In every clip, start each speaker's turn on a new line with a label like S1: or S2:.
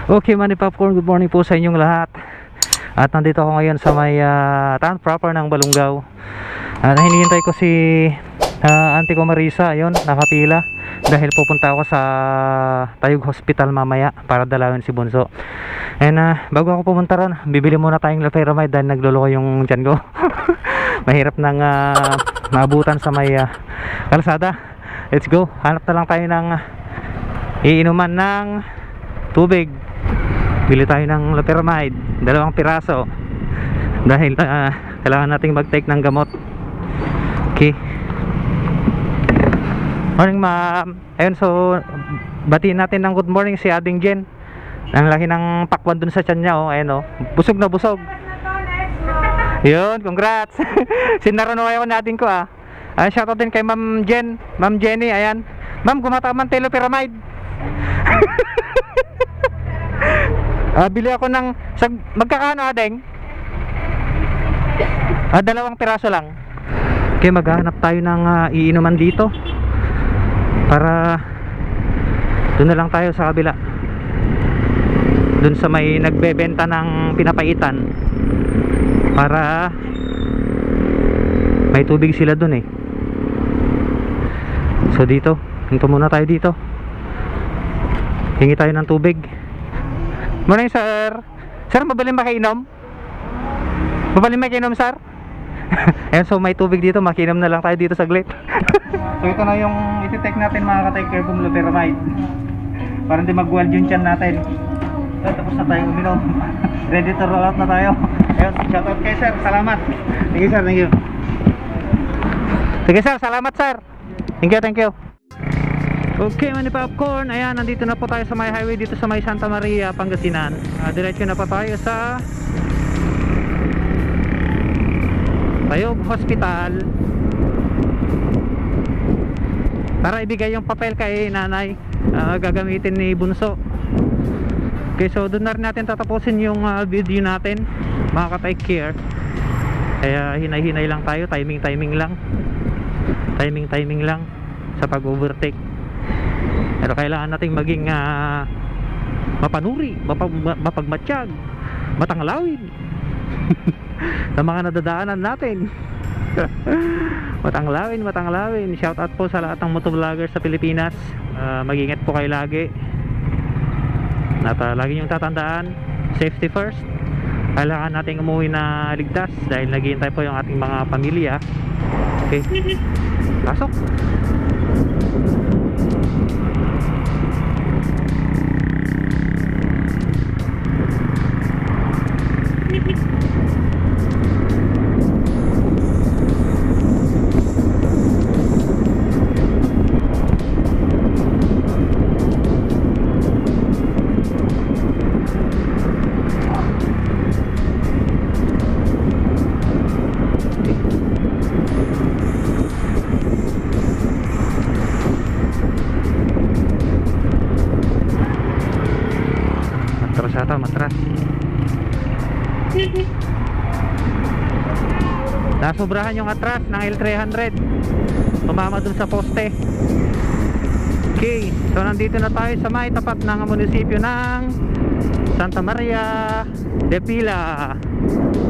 S1: Okay, Manny Popcorn, good morning po sa inyong lahat. At nandito ako ngayon sa may town proper ng Balungaw. Hinihintay ko si Auntie ko Marisa, ayun, nakapila. Dahil pupunta ako sa Tayug Hospital mamaya para dalawin si Bunso. And bago ako pumunta ron, bibili muna tayong Loperamide dahil nagluloko yung tiyan ko. Mahirap nang maabutan sa may kalsada. Let's go, hanap na lang tayo ng iinuman ng tubig. Bili tayo ng Loperamide, 2 piraso. Dahil kailangan nating mag-take ng gamot. Okay. Morning, ma'am. Ayun, so batiin natin ng good morning si Ading Jen. Ang laki ng pakwan dun sa tiyan niya, oh. Ayun, oh. Busog na busog. Yun, congrats. Sinarunoy ako natin ko, shoutout din kay Ma'am Jen, Ma'am Jenny, ayan. Ma'am, gumataman tayo Loperamide. Bili ako ng magkakano, Adeng? 2 piraso lang. Okay, maghahanap tayo ng iinuman dito para doon na lang tayo sa kabila, doon sa may nagbebenta ng pinapaitan, para may tubig sila doon eh. So dito muna tayo dito, hingi tayo ng tubig. Morning, sir. Sir, mabaling makainom? Mabaling makainom, sir? Ayan, so may tubig dito, makinom na lang tayo dito saglit. So ito na yung iti-take natin, mga ka-take care kung Loperamide, para hindi mag-wild yung tiyan natin. So, tapos na tayo uminom. Ready to roll out na tayo. Ayun, shoutout kay sir, salamat. Thank you, sir, thank you. Sige, sir, salamat, sir. Thank you, thank you. Okay, Manny Popcorn, ayan, nandito na po tayo sa may highway dito sa may Santa Maria, Pangasinan. Diretso na po tayo sa Tayug Hospital para ibigay yung papel kay nanay, gagamitin ni Bunso. Okay, so doon na rin natin tatapusin yung video natin, mga ka-take care. Kaya hinay-hinay lang tayo, timing lang sa pag-overtake. Pero kailangan nating maging mapanuri, mapagmatsyag, matanglawin sa mga nadadaanan natin. matanglawin. Shout out po sa lahat ng motovlogger sa Pilipinas. Mag-ingat po kayo lagi. At lagi niyong tatandaan, safety first. Kailangan nating umuwi na ligtas dahil naghihintay po yung ating mga pamilya. Okay, pasok. Matras. Nasobrahan yung atras ng L300, tumama dun sa poste. Okay, so nandito na tayo sa may tapat ng munisipyo ng Santa Maria de Pila.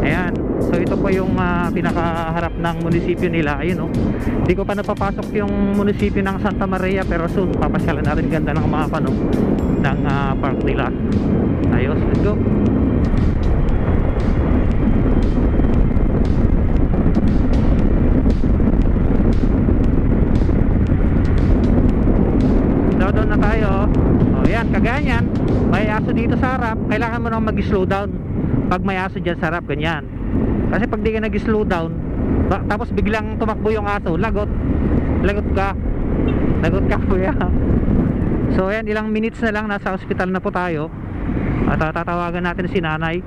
S1: Ayan, so ito po yung pinakaharap ng munisipyo nila. Ayun, oh. Hindi ko pa napapasok yung munisipyo ng Santa Maria, pero soon papasyalan natin. Ganda ng mga ng park nila. Ayos, let's go. Down na tayo. O yan, kaganyan. May aso dito sa harap, kailangan mo nang mag-slow down. Pag may aso dyan sa harap, ganyan. Kasi pag di ka nag-slow down, tapos biglang tumakbo yung aso, lagot ka kuya. So ayan, ilang minutes na lang, nasa hospital na po tayo. At tatawagan natin si nanay.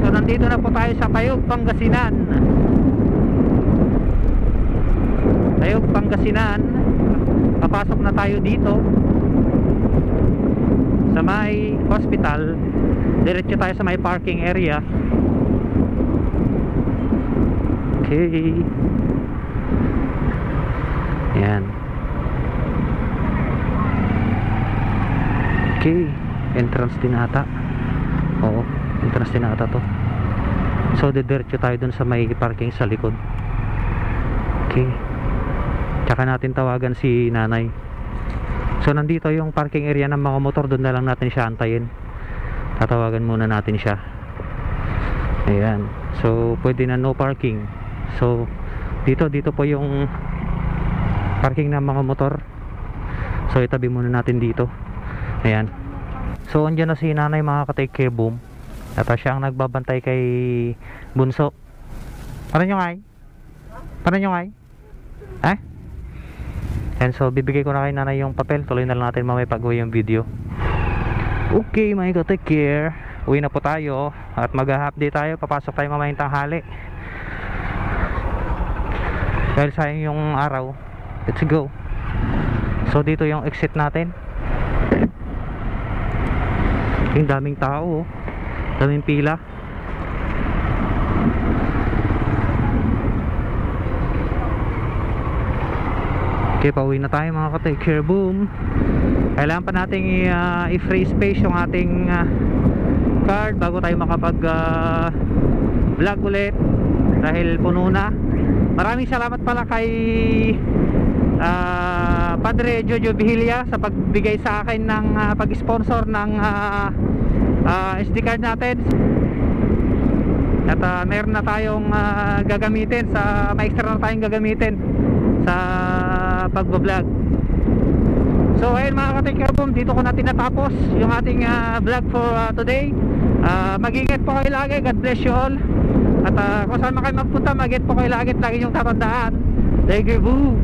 S1: So nandito na po tayo sa Tayug, Pangasinan. Papasok na tayo dito sa may hospital. Diretso tayo sa may parking area. Okay. Yan. Okay, entrance din ata. Oo, entrance din ata to. So didiretso tayo dun sa may parking sa likod. Okay, tsaka natin tawagan si nanay. So nandito yung parking area ng mga motor, doon na lang natin siya antayin. Tatawagan muna natin siya. Ayan, so pwede na no parking. So dito po yung parking ng mga motor. So itabi muna natin dito. Ayan. So andyan na si nanay mga ka-take care boom. At siya ang nagbabantay kay Bunso. Paano nyo ngay? Paano nyo ngay? Eh? And so bibigay ko na kay nanay yung papel. Tuloy na lang natin mamaya pag-uwi yung video. Okay mga ka-take care, uwi na po tayo. At mag-half day tayo. Papasok tayo mamaya yung tanghali. Dahil sayang yung araw. Let's go. So dito yung exit natin. Yung daming tao, daming pila. Okay, pauwi na tayo mga ka-take care boom. Kailangan pa nating i-free space yung ating card bago tayo makapag vlog ulit dahil puno na. Maraming salamat pala kay Padre Jojo Vigilia sa pagbigay sa akin ng pag-sponsor ng SD card natin. At meron na tayong gagamitin sa may extra na tayong gagamitin sa pagbo-vlog. So ayun mga ka-take care boom, dito ko na tinatapos yung ating vlog for today. Mag-ingat po kayo lagi. God bless you all. At kung saan man kayo magpunta, mag-ingat po kayo lagi. Lagi yung tatandaan. Thank you, boo.